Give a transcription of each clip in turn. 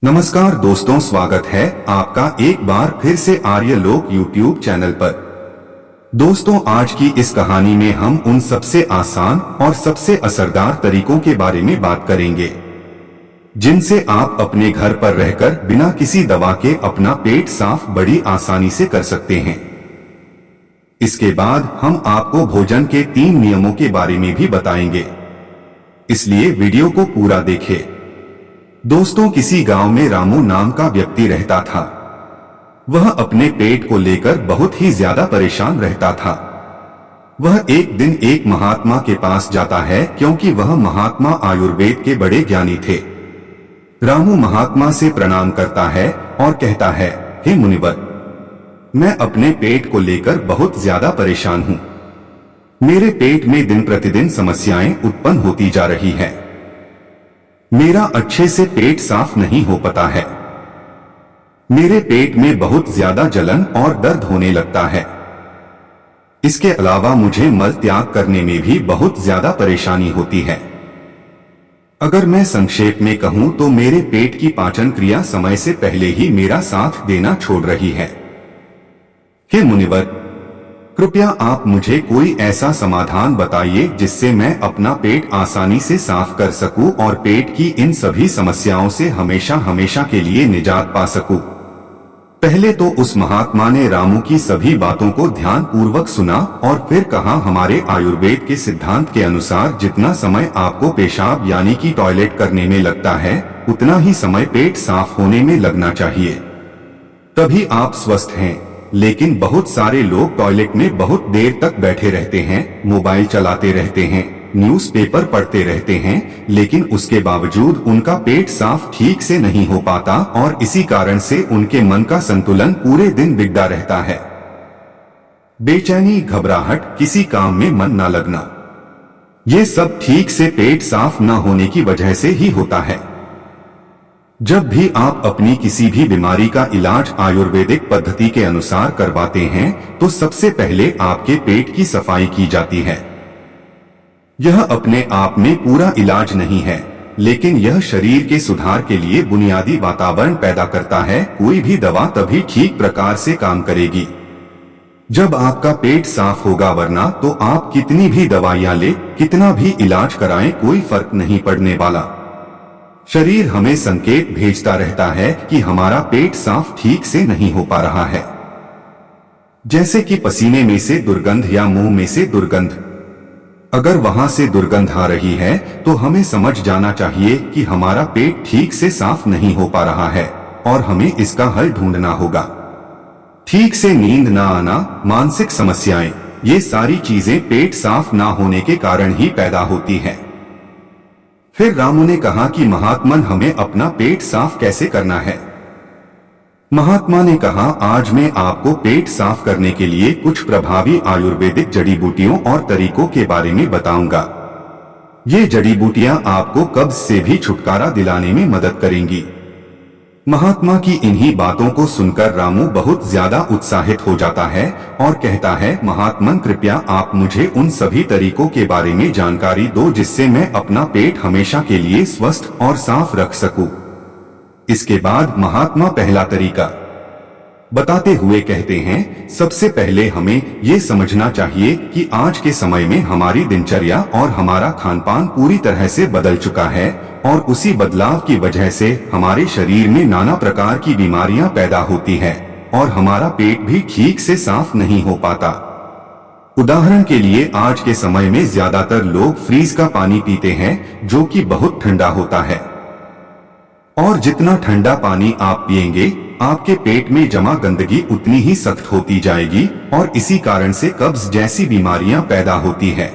नमस्कार दोस्तों, स्वागत है आपका एक बार फिर से आर्य लोक यूट्यूब चैनल पर। दोस्तों, आज की इस कहानी में हम उन सबसे आसान और सबसे असरदार तरीकों के बारे में बात करेंगे जिनसे आप अपने घर पर रहकर बिना किसी दवा के अपना पेट साफ बड़ी आसानी से कर सकते हैं। इसके बाद हम आपको भोजन के 3 नियमों के बारे में भी बताएंगे, इसलिए वीडियो को पूरा देखें। दोस्तों, किसी गांव में रामू नाम का व्यक्ति रहता था। वह अपने पेट को लेकर बहुत ही ज्यादा परेशान रहता था। वह एक दिन एक महात्मा के पास जाता है क्योंकि वह महात्मा आयुर्वेद के बड़े ज्ञानी थे। रामू महात्मा से प्रणाम करता है और कहता है, हे मुनिवर, मैं अपने पेट को लेकर बहुत ज्यादा परेशान हूँ। मेरे पेट में दिन प्रतिदिन समस्याएं उत्पन्न होती जा रही है। मेरा अच्छे से पेट साफ नहीं हो पाता है। मेरे पेट में बहुत ज्यादा जलन और दर्द होने लगता है। इसके अलावा मुझे मल त्याग करने में भी बहुत ज्यादा परेशानी होती है। अगर मैं संक्षेप में कहूं तो मेरे पेट की पाचन क्रिया समय से पहले ही मेरा साथ देना छोड़ रही है। हे मुनिवर, कृपया आप मुझे कोई ऐसा समाधान बताइए जिससे मैं अपना पेट आसानी से साफ कर सकूं और पेट की इन सभी समस्याओं से हमेशा हमेशा के लिए निजात पा सकूं। पहले तो उस महात्मा ने रामू की सभी बातों को ध्यान पूर्वक सुना और फिर कहा, हमारे आयुर्वेद के सिद्धांत के अनुसार जितना समय आपको पेशाब यानी कि टॉयलेट करने में लगता है, उतना ही समय पेट साफ होने में लगना चाहिए, तभी आप स्वस्थ हैं। लेकिन बहुत सारे लोग टॉयलेट में बहुत देर तक बैठे रहते हैं, मोबाइल चलाते रहते हैं, न्यूज़पेपर पढ़ते रहते हैं, लेकिन उसके बावजूद उनका पेट साफ ठीक से नहीं हो पाता और इसी कारण से उनके मन का संतुलन पूरे दिन बिगड़ा रहता है। बेचैनी, घबराहट, किसी काम में मन न लगना, ये सब ठीक से पेट साफ न होने की वजह से ही होता है। जब भी आप अपनी किसी भी बीमारी का इलाज आयुर्वेदिक पद्धति के अनुसार करवाते हैं तो सबसे पहले आपके पेट की सफाई की जाती है। यह अपने आप में पूरा इलाज नहीं है, लेकिन यह शरीर के सुधार के लिए बुनियादी वातावरण पैदा करता है। कोई भी दवा तभी ठीक प्रकार से काम करेगी जब आपका पेट साफ होगा, वरना तो आप कितनी भी दवाइयां ले, कितना भी इलाज कराएं, कोई फर्क नहीं पड़ने वाला। शरीर हमें संकेत भेजता रहता है कि हमारा पेट साफ ठीक से नहीं हो पा रहा है, जैसे कि पसीने में से दुर्गंध या मुंह में से दुर्गंध। अगर वहां से दुर्गंध आ रही है तो हमें समझ जाना चाहिए कि हमारा पेट ठीक से साफ नहीं हो पा रहा है और हमें इसका हल ढूंढना होगा। ठीक से नींद ना आना, मानसिक समस्याएं, ये सारी चीजें पेट साफ ना होने के कारण ही पैदा होती है। फिर रामू ने कहा कि महात्मन, हमें अपना पेट साफ कैसे करना है। महात्मा ने कहा, आज मैं आपको पेट साफ करने के लिए कुछ प्रभावी आयुर्वेदिक जड़ी बूटियों और तरीकों के बारे में बताऊंगा। ये जड़ी बूटियां आपको कब्ज से भी छुटकारा दिलाने में मदद करेंगी। महात्मा की इन्हीं बातों को सुनकर रामू बहुत ज्यादा उत्साहित हो जाता है और कहता है, महात्मन, कृपया आप मुझे उन सभी तरीकों के बारे में जानकारी दो जिससे मैं अपना पेट हमेशा के लिए स्वस्थ और साफ रख सकूं। इसके बाद महात्मा पहला तरीका बताते हुए कहते हैं, सबसे पहले हमें ये समझना चाहिए कि आज के समय में हमारी दिनचर्या और हमारा खानपान पूरी तरह से बदल चुका है और उसी बदलाव की वजह से हमारे शरीर में नाना प्रकार की बीमारियां पैदा होती है और हमारा पेट भी ठीक से साफ नहीं हो पाता। उदाहरण के लिए, आज के समय में ज्यादातर लोग फ्रीज का पानी पीते हैं जो कि बहुत ठंडा होता है, और जितना ठंडा पानी आप पिएंगे आपके पेट में जमा गंदगी उतनी ही सख्त होती जाएगी और इसी कारण से कब्ज जैसी बीमारियां पैदा होती है।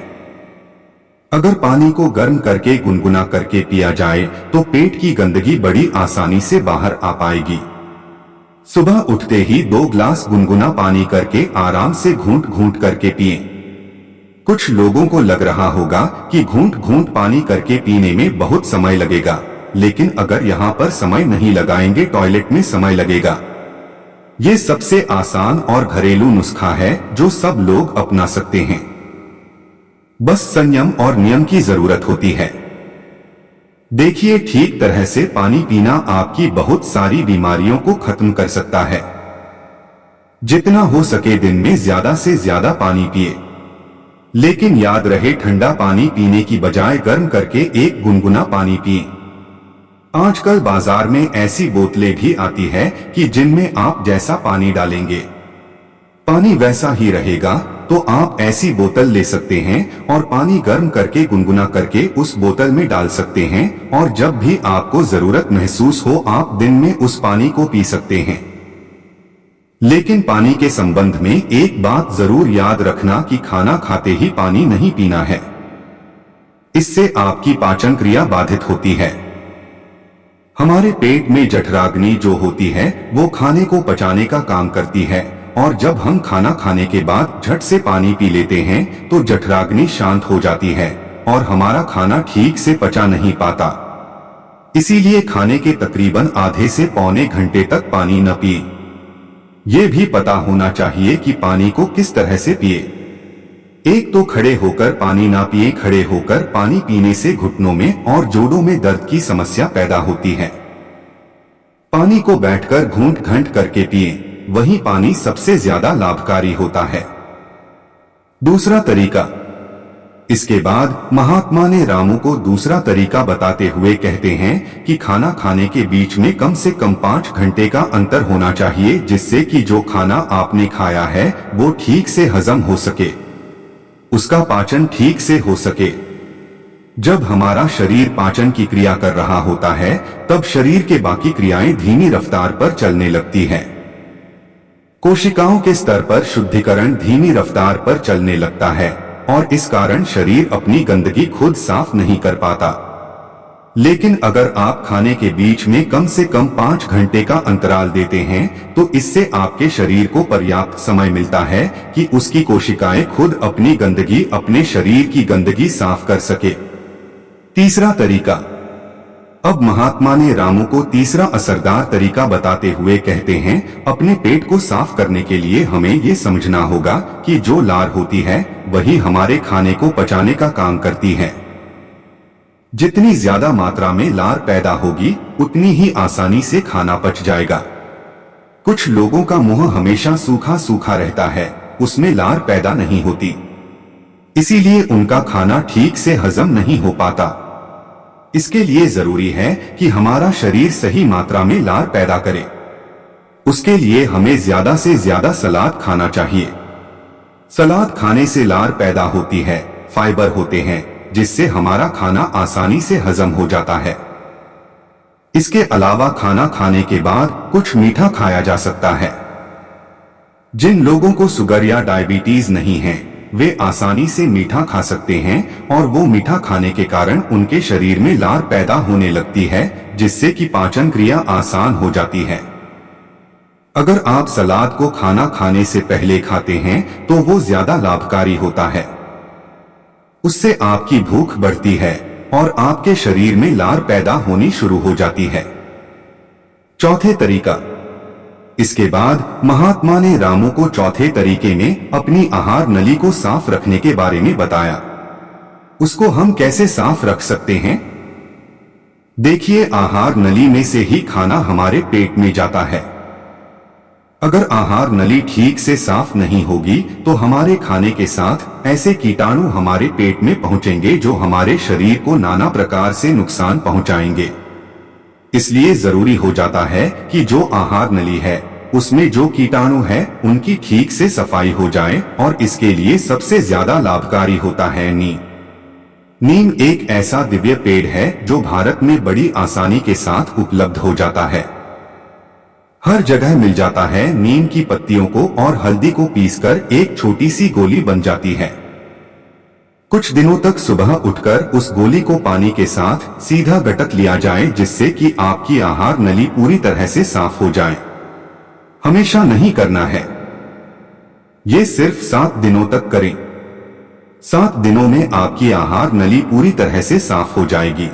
अगर पानी को गर्म करके गुनगुना करके पिया जाए तो पेट की गंदगी बड़ी आसानी से बाहर आ पाएगी। सुबह उठते ही 2 ग्लास गुनगुना पानी करके आराम से घूंट घूंट करके पिएं। कुछ लोगों को लग रहा होगा कि घूंट घूंट पानी करके पीने में बहुत समय लगेगा, लेकिन अगर यहाँ पर समय नहीं लगाएंगे, टॉयलेट में समय लगेगा। ये सबसे आसान और घरेलू नुस्खा है जो सब लोग अपना सकते हैं। बस संयम और नियम की जरूरत होती है। देखिए, ठीक तरह से पानी पीना आपकी बहुत सारी बीमारियों को खत्म कर सकता है। जितना हो सके दिन में ज्यादा से ज्यादा पानी पिए। लेकिन याद रहे, ठंडा पानी पीने की बजाय गर्म करके एक गुनगुना पानी पिए। आजकल बाजार में ऐसी बोतलें भी आती है कि जिनमें आप जैसा पानी डालेंगे पानी वैसा ही रहेगा। तो आप ऐसी बोतल ले सकते हैं और पानी गर्म करके गुनगुना करके उस बोतल में डाल सकते हैं, और जब भी आपको जरूरत महसूस हो आप दिन में उस पानी को पी सकते हैं। लेकिन पानी के संबंध में एक बात जरूर याद रखना कि खाना खाते ही पानी नहीं पीना है। इससे आपकी पाचन क्रिया बाधित होती है। हमारे पेट में जठराग्नि जो होती है वो खाने को पचाने का काम करती है, और जब हम खाना खाने के बाद झट से पानी पी लेते हैं तो जठराग्नि शांत हो जाती है और हमारा खाना ठीक से पचा नहीं पाता। इसीलिए खाने के तकरीबन आधे से पौने घंटे तक पानी न पिए। ये भी पता होना चाहिए कि पानी को किस तरह से पिए। एक तो खड़े होकर पानी ना पिए। खड़े होकर पानी पीने से घुटनों में और जोड़ों में दर्द की समस्या पैदा होती है। पानी को बैठकर घूंट घंट करके पिए, वही पानी सबसे ज्यादा लाभकारी होता है। दूसरा तरीका। इसके बाद महात्मा ने रामू को दूसरा तरीका बताते हुए कहते हैं कि खाना खाने के बीच में कम से कम 5 घंटे का अंतर होना चाहिए, जिससे कि जो खाना आपने खाया है वो ठीक से हजम हो सके, उसका पाचन ठीक से हो सके। जब हमारा शरीर पाचन की क्रिया कर रहा होता है तब शरीर के बाकी क्रियाएं धीमी रफ्तार पर चलने लगती हैं। कोशिकाओं के स्तर पर शुद्धिकरण धीमी रफ्तार पर चलने लगता है और इस कारण शरीर अपनी गंदगी खुद साफ नहीं कर पाता। लेकिन अगर आप खाने के बीच में कम से कम 5 घंटे का अंतराल देते हैं तो इससे आपके शरीर को पर्याप्त समय मिलता है कि उसकी कोशिकाएं खुद अपनी गंदगी, अपने शरीर की गंदगी साफ कर सके। तीसरा तरीका। अब महात्मा ने रामू को तीसरा असरदार तरीका बताते हुए कहते हैं, अपने पेट को साफ करने के लिए हमें ये समझना होगा कि जो लार होती है वही हमारे खाने को पचाने का काम करती है। जितनी ज्यादा मात्रा में लार पैदा होगी उतनी ही आसानी से खाना पच जाएगा। कुछ लोगों का मुंह हमेशा सूखा सूखा रहता है, उसमें लार पैदा नहीं होती, इसीलिए उनका खाना ठीक से हजम नहीं हो पाता। इसके लिए जरूरी है कि हमारा शरीर सही मात्रा में लार पैदा करे। उसके लिए हमें ज्यादा से ज्यादा सलाद खाना चाहिए। सलाद खाने से लार पैदा होती है, फाइबर होते हैं, जिससे हमारा खाना आसानी से हजम हो जाता है। इसके अलावा खाना खाने के बाद कुछ मीठा खाया जा सकता है। जिन लोगों को शुगर या डायबिटीज नहीं है वे आसानी से मीठा खा सकते हैं और वो मीठा खाने के कारण उनके शरीर में लार पैदा होने लगती है, जिससे कि पाचन क्रिया आसान हो जाती है। अगर आप सलाद को खाना खाने से पहले खाते हैं तो वो ज्यादा लाभकारी होता है। उससे आपकी भूख बढ़ती है और आपके शरीर में लार पैदा होनी शुरू हो जाती है। चौथे तरीका। इसके बाद महात्मा ने रामू को चौथे तरीके में अपनी आहार नली को साफ रखने के बारे में बताया। उसको हम कैसे साफ रख सकते हैं? देखिए, आहार नली में से ही खाना हमारे पेट में जाता है। अगर आहार नली ठीक से साफ नहीं होगी तो हमारे खाने के साथ ऐसे कीटाणु हमारे पेट में पहुंचेंगे जो हमारे शरीर को नाना प्रकार से नुकसान पहुंचाएंगे। इसलिए जरूरी हो जाता है कि जो आहार नली है उसमें जो कीटाणु है उनकी ठीक से सफाई हो जाए, और इसके लिए सबसे ज्यादा लाभकारी होता है नीम। नीम एक ऐसा दिव्य पेड़ है जो भारत में बड़ी आसानी के साथ उपलब्ध हो जाता है। हर जगह मिल जाता है। नीम की पत्तियों को और हल्दी को पीसकर एक छोटी सी गोली बन जाती है। कुछ दिनों तक सुबह उठकर उस गोली को पानी के साथ सीधा गटक लिया जाए, जिससे कि आपकी आहार नली पूरी तरह से साफ हो जाए। हमेशा नहीं करना है, ये सिर्फ 7 दिनों तक करें। 7 दिनों में आपकी आहार नली पूरी तरह से साफ हो जाएगी।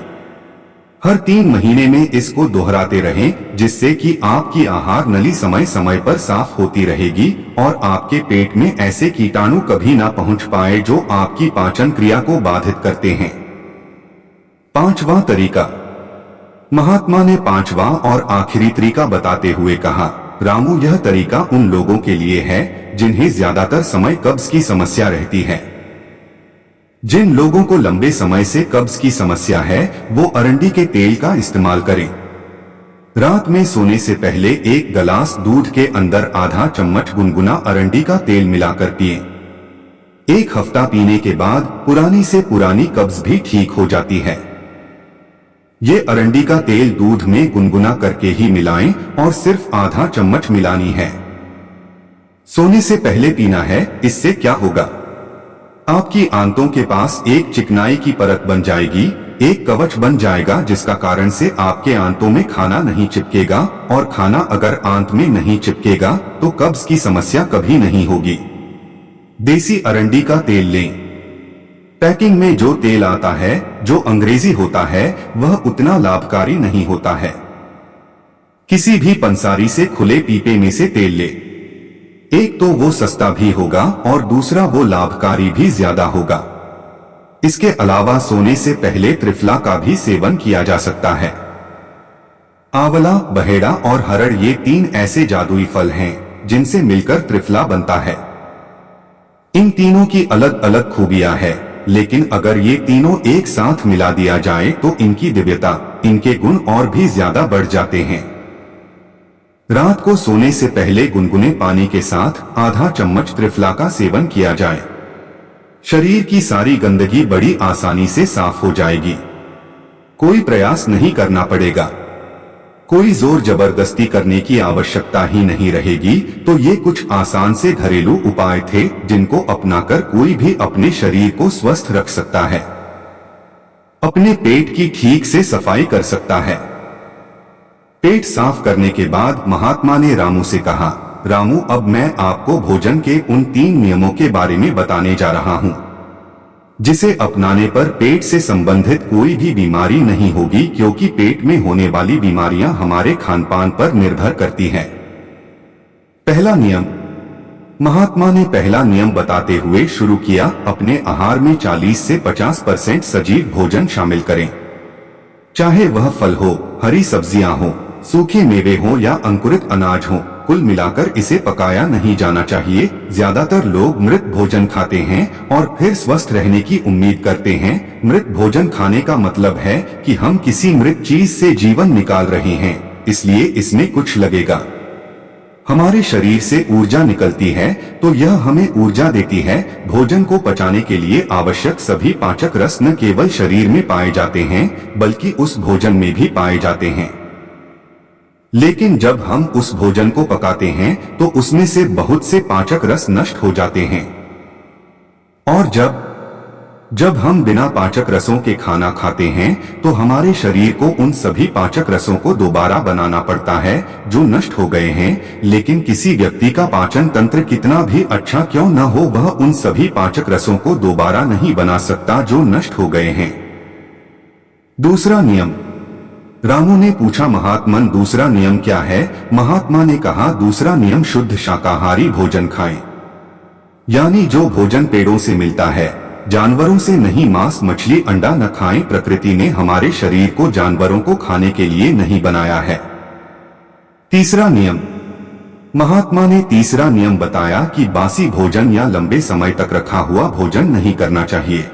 हर 3 महीने में इसको दोहराते रहें, जिससे कि आपकी आहार नली समय समय पर साफ होती रहेगी और आपके पेट में ऐसे कीटाणु कभी ना पहुंच पाए जो आपकी पाचन क्रिया को बाधित करते हैं। 5वां तरीका। महात्मा ने पांचवा और आखिरी तरीका बताते हुए कहा, रामू, यह तरीका उन लोगों के लिए है जिन्हें ज्यादातर समय कब्ज की समस्या रहती है। जिन लोगों को लंबे समय से कब्ज की समस्या है वो अरंडी के तेल का इस्तेमाल करें। रात में सोने से पहले एक गिलास दूध के अंदर आधा चम्मच गुनगुना अरंडी का तेल मिलाकर पिएं। एक हफ्ता पीने के बाद पुरानी से पुरानी कब्ज भी ठीक हो जाती है। ये अरंडी का तेल दूध में गुनगुना करके ही मिलाएं और सिर्फ आधा चम्मच मिलानी है। सोने से पहले पीना है। इससे क्या होगा, आपकी आंतों के पास एक चिकनाई की परत बन जाएगी, एक कवच बन जाएगा जिसका कारण से आपके आंतों में खाना नहीं चिपकेगा, और खाना अगर आंत में नहीं चिपकेगा तो कब्ज की समस्या कभी नहीं होगी। देसी अरंडी का तेल लें। पैकिंग में जो तेल आता है जो अंग्रेजी होता है वह उतना लाभकारी नहीं होता है। किसी भी पंसारी से खुले पीपे में से तेल ले। एक तो वो सस्ता भी होगा और दूसरा वो लाभकारी भी ज्यादा होगा। इसके अलावा सोने से पहले त्रिफला का भी सेवन किया जा सकता है। आंवला, बहेड़ा और हरड़ ये 3 ऐसे जादुई फल हैं जिनसे मिलकर त्रिफला बनता है। इन तीनों की अलग अलग खूबियां हैं, लेकिन अगर ये तीनों एक साथ मिला दिया जाए तो इनकी दिव्यता, इनके गुण और भी ज्यादा बढ़ जाते हैं। रात को सोने से पहले गुनगुने पानी के साथ आधा चम्मच त्रिफला का सेवन किया जाए। शरीर की सारी गंदगी बड़ी आसानी से साफ हो जाएगी। कोई प्रयास नहीं करना पड़ेगा, कोई जोर जबरदस्ती करने की आवश्यकता ही नहीं रहेगी। तो ये कुछ आसान से घरेलू उपाय थे जिनको अपनाकर कोई भी अपने शरीर को स्वस्थ रख सकता है, अपने पेट की ठीक से सफाई कर सकता है। पेट साफ करने के बाद महात्मा ने रामू से कहा, रामू, अब मैं आपको भोजन के उन 3 नियमों के बारे में बताने जा रहा हूं जिसे अपनाने पर पेट से संबंधित कोई भी बीमारी नहीं होगी, क्योंकि पेट में होने वाली बीमारियां हमारे खानपान पर निर्भर करती हैं। पहला नियम। महात्मा ने पहला नियम बताते हुए शुरू किया, अपने आहार में 40 से 50% सजीव भोजन शामिल करें। चाहे वह फल हो, हरी सब्जियां हो, सूखे मेवे हो या अंकुरित अनाज हो, कुल मिलाकर इसे पकाया नहीं जाना चाहिए। ज्यादातर लोग मृत भोजन खाते हैं और फिर स्वस्थ रहने की उम्मीद करते हैं। मृत भोजन खाने का मतलब है कि हम किसी मृत चीज से जीवन निकाल रहे हैं, इसलिए इसमें कुछ लगेगा। हमारे शरीर से ऊर्जा निकलती है तो यह हमें ऊर्जा देती है। भोजन को पचाने के लिए आवश्यक सभी पाचक रस न केवल शरीर में पाए जाते हैं बल्कि उस भोजन में भी पाए जाते हैं। लेकिन जब हम उस भोजन को पकाते हैं तो उसमें से बहुत से पाचक रस नष्ट हो जाते हैं, और जब हम बिना पाचक रसों के खाना खाते हैं तो हमारे शरीर को उन सभी पाचक रसों को दोबारा बनाना पड़ता है जो नष्ट हो गए हैं। लेकिन किसी व्यक्ति का पाचन तंत्र कितना भी अच्छा क्यों न हो, वह उन सभी पाचक रसों को दोबारा नहीं बना सकता जो नष्ट हो गए हैं। दूसरा नियम। रामू ने पूछा, महात्मन, दूसरा नियम क्या है? महात्मा ने कहा, दूसरा नियम शुद्ध शाकाहारी भोजन खाएं। यानी जो भोजन पेड़ों से मिलता है, जानवरों से नहीं। मांस, मछली, अंडा न खाएं। प्रकृति ने हमारे शरीर को जानवरों को खाने के लिए नहीं बनाया है। तीसरा नियम। महात्मा ने तीसरा नियम बताया कि बासी भोजन या लंबे समय तक रखा हुआ भोजन नहीं करना चाहिए।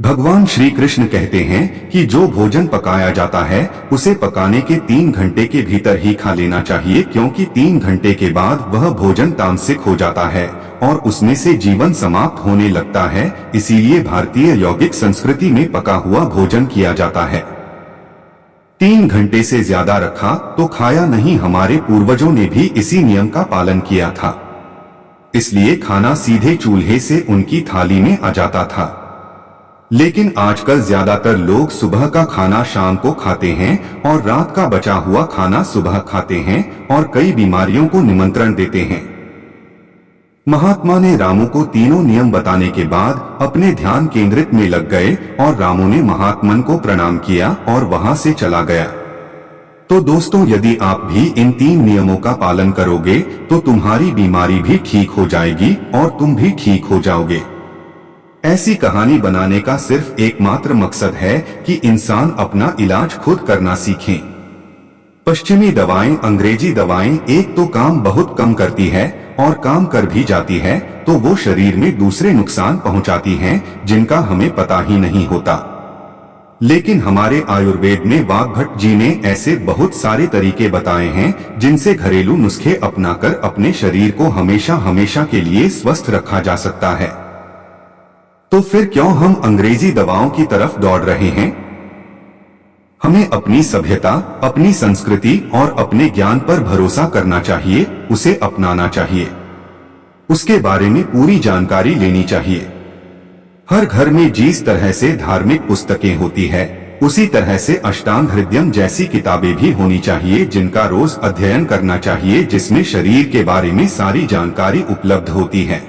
भगवान श्री कृष्ण कहते हैं कि जो भोजन पकाया जाता है उसे पकाने के 3 घंटे के भीतर ही खा लेना चाहिए, क्योंकि 3 घंटे के बाद वह भोजन तामसिक हो जाता है और उसमें से जीवन समाप्त होने लगता है। इसीलिए भारतीय यौगिक संस्कृति में पका हुआ भोजन किया जाता है। 3 घंटे से ज्यादा रखा तो खाया नहीं। हमारे पूर्वजों ने भी इसी नियम का पालन किया था, इसलिए खाना सीधे चूल्हे से उनकी थाली में आ जाता था। लेकिन आजकल ज्यादातर लोग सुबह का खाना शाम को खाते हैं और रात का बचा हुआ खाना सुबह खाते हैं और कई बीमारियों को निमंत्रण देते हैं। महात्मा ने रामू को तीनों नियम बताने के बाद अपने ध्यान केंद्रित में लग गए और रामू ने महात्मन को प्रणाम किया और वहां से चला गया। तो दोस्तों, यदि आप भी इन 3 नियमों का पालन करोगे तो तुम्हारी बीमारी भी ठीक हो जाएगी और तुम भी ठीक हो जाओगे। ऐसी कहानी बनाने का सिर्फ एकमात्र मकसद है कि इंसान अपना इलाज खुद करना सीखें। पश्चिमी दवाएं, अंग्रेजी दवाएं एक तो काम बहुत कम करती है और काम कर भी जाती है तो वो शरीर में दूसरे नुकसान पहुंचाती हैं जिनका हमें पता ही नहीं होता। लेकिन हमारे आयुर्वेद में वाग्भट जी ने ऐसे बहुत सारे तरीके बताए हैं जिनसे घरेलू नुस्खे अपनाकर अपने शरीर को हमेशा हमेशा के लिए स्वस्थ रखा जा सकता है। तो फिर क्यों हम अंग्रेजी दवाओं की तरफ दौड़ रहे हैं? हमें अपनी सभ्यता, अपनी संस्कृति और अपने ज्ञान पर भरोसा करना चाहिए, उसे अपनाना चाहिए, उसके बारे में पूरी जानकारी लेनी चाहिए। हर घर में जिस तरह से धार्मिक पुस्तकें होती है उसी तरह से अष्टांग हृदयम जैसी किताबें भी होनी चाहिए जिनका रोज अध्ययन करना चाहिए, जिसमें शरीर के बारे में सारी जानकारी उपलब्ध होती है।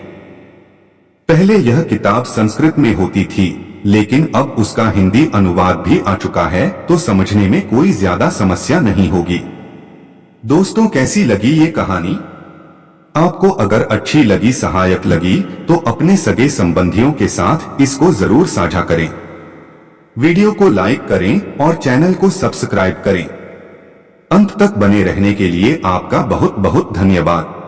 पहले यह किताब संस्कृत में होती थी लेकिन अब उसका हिंदी अनुवाद भी आ चुका है तो समझने में कोई ज्यादा समस्या नहीं होगी। दोस्तों, कैसी लगी ये कहानी? आपको अगर अच्छी लगी, सहायक लगी तो अपने सगे संबंधियों के साथ इसको जरूर साझा करें। वीडियो को लाइक करें और चैनल को सब्सक्राइब करें। अंत तक बने रहने के लिए आपका बहुत बहुत धन्यवाद।